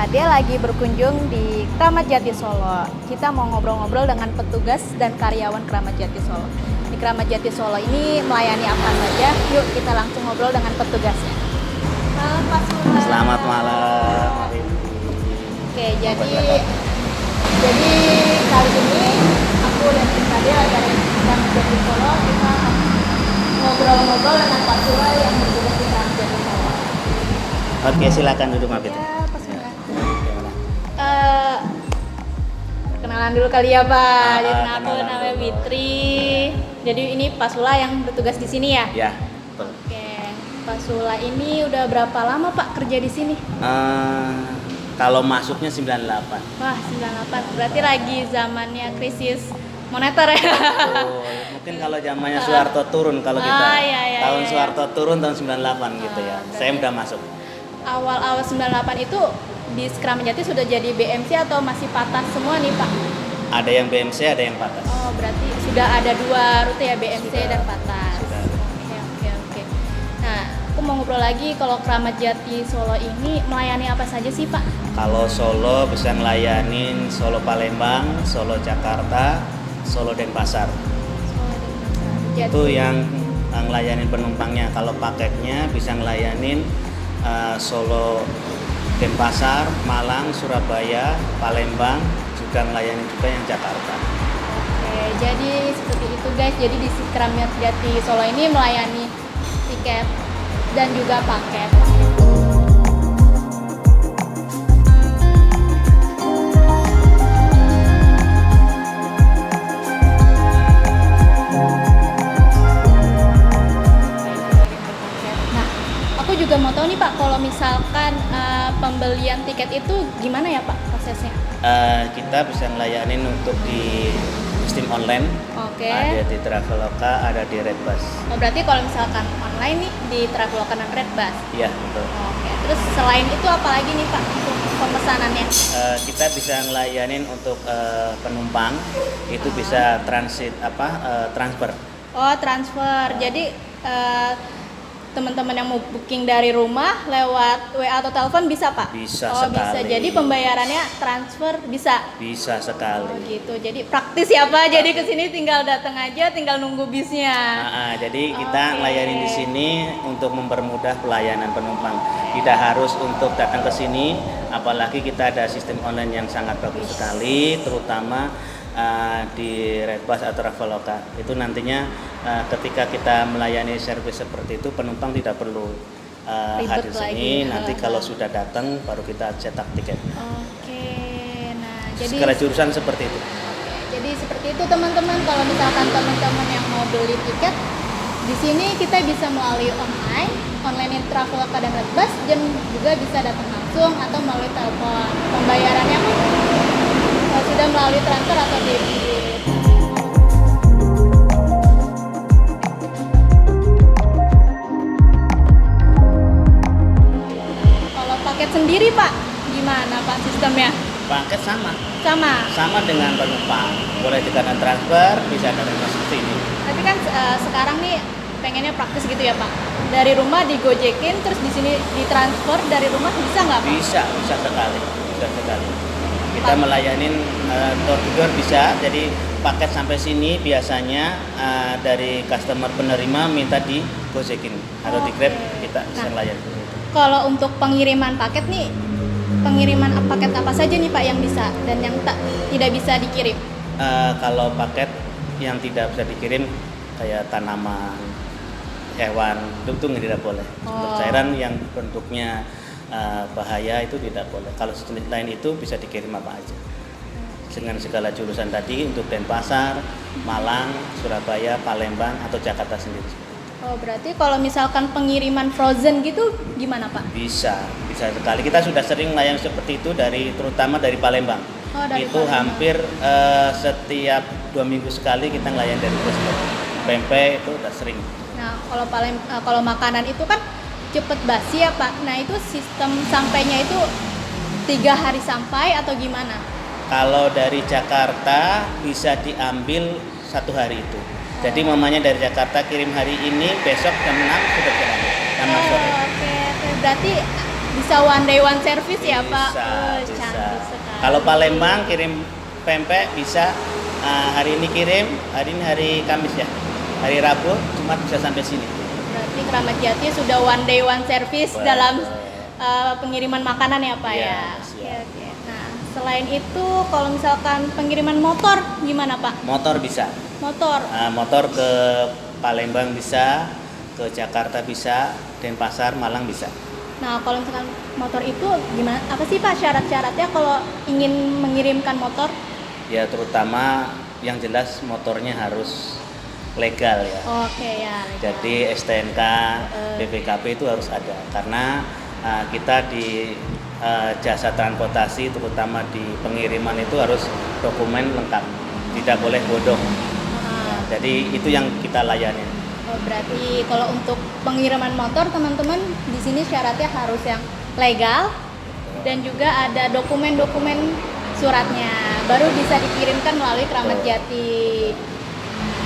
BMKD lagi berkunjung di Kramat Jati Solo. Kita mau ngobrol-ngobrol dengan petugas dan karyawan Kramat Jati Solo. Di Kramat Jati Solo ini melayani apa saja? Yuk kita langsung ngobrol dengan petugasnya. Halo Pak Sula. Selamat malam. Oke, jadi kali ini aku dan BMKD lagi ada di Kramat Jati Solo. Kita akan ngobrol-ngobrol dengan Pak Sula yang bertugas di Kramat Jati Solo. Oke, silakan duduk Mbak Fitri. Ya, Pak Sula. Gimana? Kenalan dulu kali ya Pak. Jadi aku kenalan namanya dulu. Fitri. Jadi ini Pak Sula yang bertugas di sini ya? Ya, betul. Oke. Pak Sula ini udah berapa lama Pak kerja di sini? Kalau masuknya 98. Wah, 98. Berarti lagi zamannya krisis moneter ya. Betul. Mungkin kalau zamannya Soeharto turun kalau kita. Iya, Tahun iya. Soeharto turun tahun 98 gitu ya. berarti- Saya udah masuk. Awal-awal 98 itu di Kramat Jati sudah jadi BMC atau masih patah semua nih Pak? Ada yang BMC, ada yang patas. Oh, berarti sudah ada dua rute ya, BMC Sudah, dan patas. sudah. Oke. Nah, aku mau ngobrol lagi kalau Kramat Jati Solo ini melayani apa saja sih Pak? Kalau Solo bisa ngelayanin Solo Palembang, Solo Jakarta, Solo Denpasar. Jadi, Itu yang ngelayanin penumpangnya. Kalau paketnya bisa ngelayanin Solo Denpasar, Malang, Surabaya, Palembang, juga ngelayanin juga yang Jakarta. Oke, jadi seperti itu guys. Jadi di Kramat Jati Solo ini melayani tiket dan juga paket. Nah, aku juga mau tahu nih Pak, kalau misalkan pembelian tiket itu gimana ya Pak prosesnya? Kita bisa ngelayanin untuk di sistem online. Oke. Ada di Traveloka, ada di Redbus. Oh, berarti kalau misalkan online nih di Traveloka dan Redbus. Iya, betul. Oke. Terus selain itu apa lagi nih Pak untuk pemesanannya? Kita bisa ngelayanin untuk penumpang itu bisa transfer. Oh, transfer. Jadi teman-teman yang mau booking dari rumah lewat WA atau telepon bisa Pak? Bisa Oh, sekali. bisa. Jadi pembayarannya transfer bisa. Bisa Oh, sekali. gitu. Jadi praktis ya Pak. Jadi ke sini tinggal datang aja, tinggal nunggu bisnya. Jadi kita Oke. ngelayanin di sini untuk mempermudah pelayanan penumpang. Tidak harus untuk datang ke sini, apalagi kita ada sistem online yang sangat bagus sekali, terutama di Redbus atau Traveloka. Itu nantinya ketika kita melayani servis seperti itu, penumpang tidak perlu Ribet hadir lagi. sini. Nanti kalau sudah datang, baru kita cetak tiket. Oke. Nah, jadi Segala jurusan seperti itu. Jadi seperti itu teman-teman, kalau misalkan teman-teman yang mau beli tiket di sini kita bisa melalui online Traveloka dan Redbus, dan juga bisa datang langsung atau melalui telepon. Pembayarannya pun sudah melalui transfer atau debit. Kalau paket sendiri Pak, gimana Pak sistemnya? Paket Sama. sama dengan penumpang. Boleh dikatakan transfer, bisa dengan seperti ini. Tapi kan sekarang nih pengennya praktis gitu ya Pak. Dari rumah digojekin, terus di sini ditransfer dari rumah, bisa nggak Pak? Bisa sekali. Kita melayanin door to door bisa. Jadi paket sampai sini biasanya dari customer penerima minta digojekin atau di Grab, Oke. kita bisa Nah. layani. Kalau untuk pengiriman paket nih, pengiriman paket apa saja nih Pak yang bisa dan yang tidak bisa dikirim? Kalau paket yang tidak bisa dikirim kayak tanaman, hewan, itu tidak boleh. Untuk Oh. cairan yang bentuknya bahaya itu tidak boleh. Kalau sejenis lain itu bisa dikirim apa aja. Dengan segala jurusan tadi untuk Denpasar, Malang, Surabaya, Palembang atau Jakarta sendiri. Oh, berarti kalau misalkan pengiriman frozen gitu gimana Pak? Bisa sekali. Kita sudah sering layang seperti itu terutama dari Palembang. Oh, dari Itu Palembang. hampir setiap 2 minggu sekali kita ngelayan dari Bogor. Pempek itu udah sering. Nah, kalau makanan itu kan cepet basi ya Pak. Nah, itu sistem sampainya itu 3 hari sampai atau gimana? Kalau dari Jakarta bisa diambil 1 hari itu. Jadi mamanya dari Jakarta kirim hari ini, besok jam 6 sudah jalan. Jam 6 sore. Oke. Berarti Bisa one day one service ya Pak? Bisa, bisa. Canggih sekali. Kalau Palembang kirim pempek bisa, hari ini kirim, hari ini hari Kamis ya, hari Rabu, Jumat bisa sampai sini. Berarti Keramat Jati sudah one day one service Betul. dalam pengiriman makanan ya Pak Iya, ya? siap. Oke. Nah, selain itu kalau misalkan pengiriman motor gimana Pak? Motor bisa, Motor. motor ke Palembang bisa, ke Jakarta bisa, Denpasar, Malang bisa. Nah, kalau misalkan motor itu gimana? Apa sih Pak syarat-syaratnya kalau ingin mengirimkan motor? Ya terutama yang jelas motornya harus legal ya. Oke ya. legal. Jadi STNK, BPKB itu harus ada karena kita di jasa transportasi terutama di pengiriman itu harus dokumen lengkap, tidak boleh bodong. Jadi itu yang kita layani. Oh, berarti kalau untuk pengiriman motor teman-teman di sini syaratnya harus yang legal dan juga ada dokumen-dokumen suratnya baru bisa dikirimkan melalui Keramat Jati.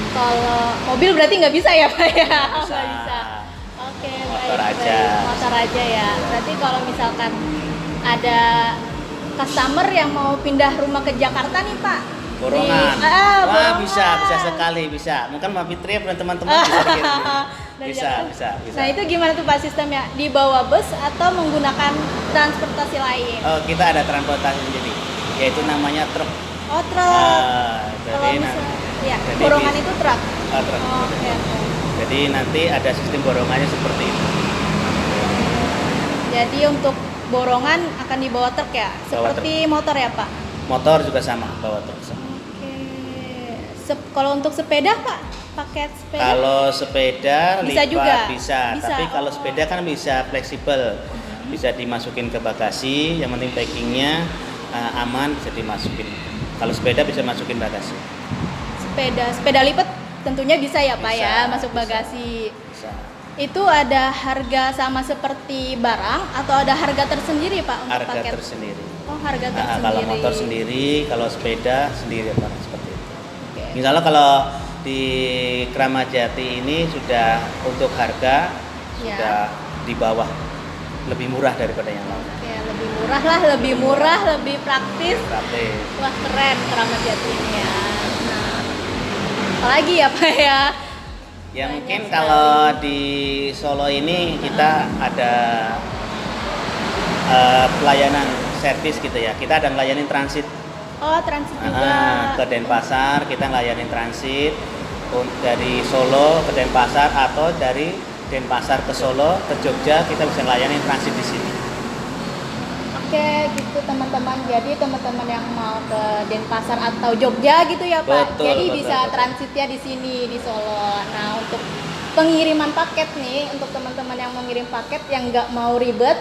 Kalau mobil berarti nggak bisa ya Pak ya? Nggak bisa. Nggak bisa. Oke, Motor baik, aja. baik. Motor aja ya. Berarti kalau misalkan ada customer yang mau pindah rumah ke Jakarta nih Pak. Borongan. Wah, Borongan. bisa sekali, bisa. Mungkin Mbak Fitri dan teman-teman bisa dikirim. Dari Bisa. Nah itu gimana tuh Pak sistemnya? Dibawa bus atau menggunakan transportasi lain? Oh, kita ada transportasi sendiri, yaitu namanya truk. Oh truk. Jadi Kalau misalnya, ya jadi borongan bis- itu truk. truk. Oke. Jadi nanti ada sistem borongannya seperti itu. Jadi untuk borongan akan dibawa truk ya? Bawa Seperti motor ya Pak? Motor juga sama, bawa truk sama. Oke. Kalau untuk sepeda Pak? Paket sepeda? Kalau sepeda Bisa lipat juga? bisa. Bisa, Tapi kalau oh. sepeda kan bisa fleksibel, bisa dimasukin ke bagasi. Yang penting packingnya aman, bisa dimasukin. Kalau sepeda bisa masukin bagasi. Sepeda lipat tentunya bisa ya Pak Bisa, ya? Masuk bisa. bagasi. Bisa. Itu ada harga sama seperti barang atau ada harga tersendiri Pak untuk Harga paket? tersendiri. Oh harga tersendiri. Kalau motor sendiri, kalau sepeda sendiri Pak, seperti itu. Oke. Misalnya kalau di Keramat Jati ini sudah untuk harga Ya. sudah di bawah, lebih murah daripada yang lain. Oke, lebih murah lah, lebih murah, lebih praktis. Praktis. Wah keren Keramat Jati ini ya. Nah, apalagi ya Pak ya? Ya Banyak mungkin sekali. kalau di Solo ini kita ada pelayanan servis gitu ya. Kita ada ngelayanin transit. Oh transit juga. Ke Denpasar kita ngelayanin transit dari Solo ke Denpasar atau dari Denpasar ke Solo ke Jogja kita bisa ngelayanin transit di sini. Oke gitu teman-teman. Jadi teman-teman yang mau ke Denpasar atau Jogja gitu ya Pak. Betul, Jadi betul, bisa betul. transitnya di sini di Solo. Nah untuk pengiriman paket nih, untuk teman-teman yang mau ngirim paket yang nggak mau ribet,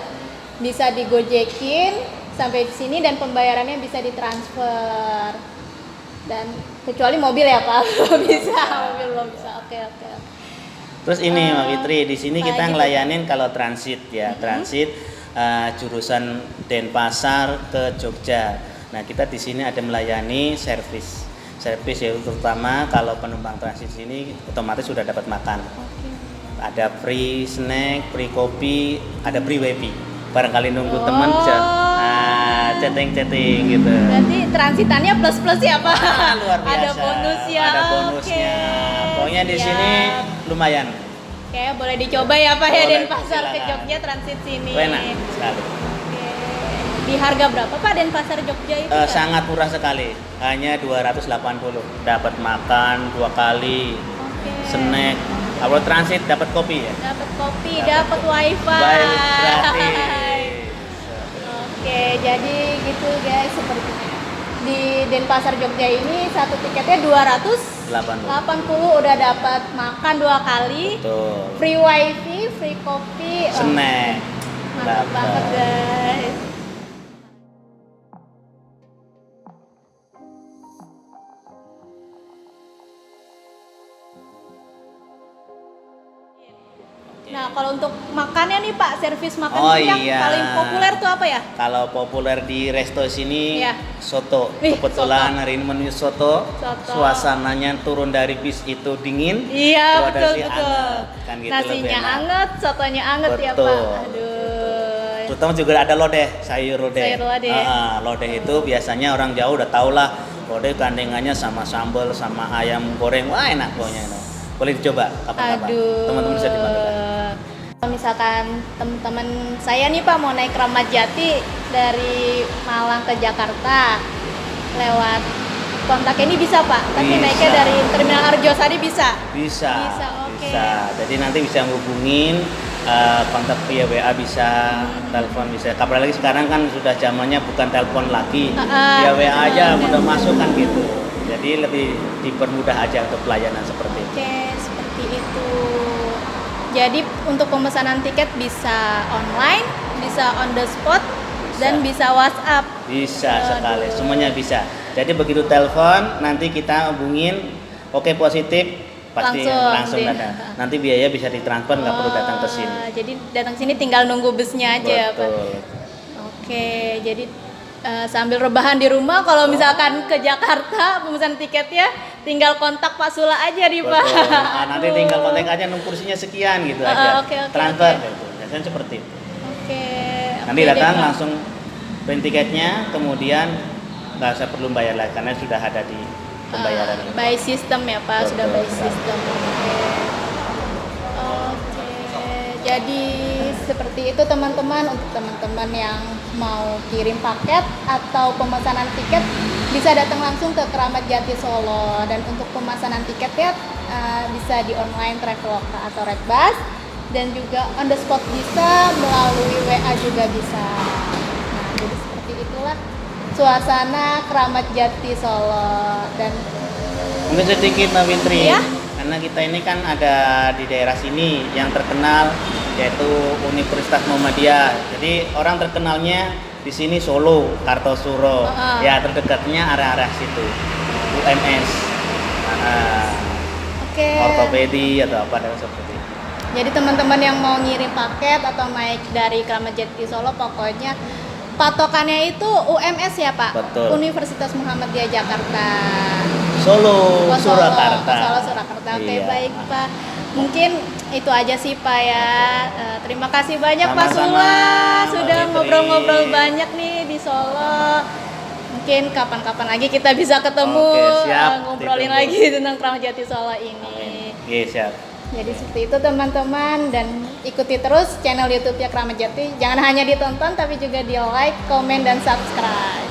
bisa digojekin sampai di sini dan pembayarannya bisa ditransfer. Dan kecuali mobil ya Pak, belum bisa. Mobil belum bisa. Oke. Terus ini Mbak Fitri, di sini apa kita lagi tuh? ngelayanin kalau transit ya, transit jurusan Denpasar ke Jogja. Nah, kita di sini ada melayani servis. Servis ya terutama kalau penumpang transit sini otomatis sudah dapat makan. Oke. Ada free snack, free kopi, ada free wifi. Barangkali nunggu Oh. teman bisa chatting gitu. Berarti transitannya plus ya Pak. Luar biasa. Ada bonus ya. Ada bonusnya. Oke, Pokoknya di siap. sini lumayan. Oke, boleh dicoba ya Pak ya Boleh, Denpasar ke silakan. Jogja transit sini. Enak sekali. Oke. Di harga berapa Pak Denpasar Jogja itu? Pak? Sangat murah sekali, hanya 280. Dapat makan 2 kali, Oke. snack. Kalau transit dapat kopi ya. Dapat kopi, dapat wifi. Baik, gratis. Oke, jadi gitu guys sepertinya. Di Denpasar Jogja ini satu tiketnya 280 udah dapat makan 2 kali. Betul. Free wifi, free kopi. Oh, Snack. mantap banget guys. Nah, kalau untuk makannya nih Pak, servis makan Oh, yang iya. paling populer tuh apa ya? Kalau populer di resto sini Iya. soto. Wih, Kebetulan soto. hari ini menu soto. Soto. Suasananya turun dari bis itu dingin. Iya, keluar dari betul si betul. anget. Kan gitu lebih Nasinya enak. anget, sotonya anget ya Betul. Pak. Aduh. Terutama juga ada lodeh, sayur lodeh. Sayur lodeh. Lodeh itu biasanya orang jauh udah tau lah. Lodeh gandengannya sama sambal, sama ayam goreng. Wah enak pokoknya. Boleh dicoba kapan-kapan. Aduh. Teman-teman bisa dibantu. Kalau misalkan teman-teman saya nih Pak mau naik Kramat Jati dari Malang ke Jakarta lewat kontak ini bisa Pak? Tapi Bisa. naiknya dari Terminal Arjosari bisa? Bisa. Bisa, oke. Jadi nanti bisa menghubungin kontak via WA bisa, telepon bisa. Apalagi sekarang kan sudah zamannya bukan telepon lagi, via WA aja udah masuk kan gitu. Jadi lebih dipermudah aja untuk pelayanan seperti itu. Oke, seperti itu. Jadi untuk pemesanan tiket bisa online, bisa on the spot, dan bisa WhatsApp. Bisa sekali, Aduh. semuanya bisa. Jadi begitu telepon, nanti kita hubungin, oke positif, pasti langsung ada. Nanti biaya bisa ditransfer, nggak perlu datang ke sini. Jadi datang ke sini tinggal nunggu busnya aja ya Pak. Betul. Oke, jadi sambil rebahan di rumah, kalau misalkan ke Jakarta pemesan tiketnya tinggal kontak Pak Sula aja nih Pak. Betul. Nah, nanti Aduh. tinggal kontak aja, kursinya sekian gitu aja. Oke, Transfer oke. gitu. Biasanya seperti itu. Oke. Nanti oke datang deh, Pak. langsung print tiketnya, kemudian nggak usah perlu bayar lagi karena sudah ada di pembayaran. By system ya Pak, Betul, sudah by betul. system. Oke, jadi seperti itu teman-teman. Untuk teman-teman yang mau kirim paket atau pemesanan tiket bisa datang langsung ke Kramat Jati Solo. Dan untuk pemesanan tiketnya bisa di online Traveloka atau Redbus, dan juga on the spot bisa, melalui WA juga bisa. Nah, jadi seperti itulah suasana Kramat Jati Solo. Dan Mungkin sedikit Mbak Wintri, Iya. karena kita ini kan ada di daerah sini yang terkenal yaitu Universitas Muhammadiyah. Jadi orang terkenalnya di sini Solo, Kartosuro. Ya terdekatnya area-area situ. UMS, oke. ortopedi atau apa dan seperti itu. Jadi teman-teman yang mau ngirim paket atau naik dari Kramat Jati Solo, pokoknya patokannya itu UMS ya Pak? Betul. Universitas Muhammadiyah Jakarta. Solo, Oh, Surakarta. Solo, Surakarta. Oke, Iya. baik Pak. Mungkin itu aja sih Pak ya. Terima kasih banyak Pak Sama-sama, Sula Mbak sudah Fitri. ngobrol-ngobrol banyak nih di Solo. Mungkin kapan-kapan lagi kita bisa ketemu, Oke, siap. ngobrolin Ditunggu. lagi tentang Kramat Jati Solo ini. Iya, siap. Jadi seperti itu teman-teman, dan ikuti terus channel YouTube-nya Kramat Jati. Jangan hanya ditonton tapi juga di like, komen, dan subscribe.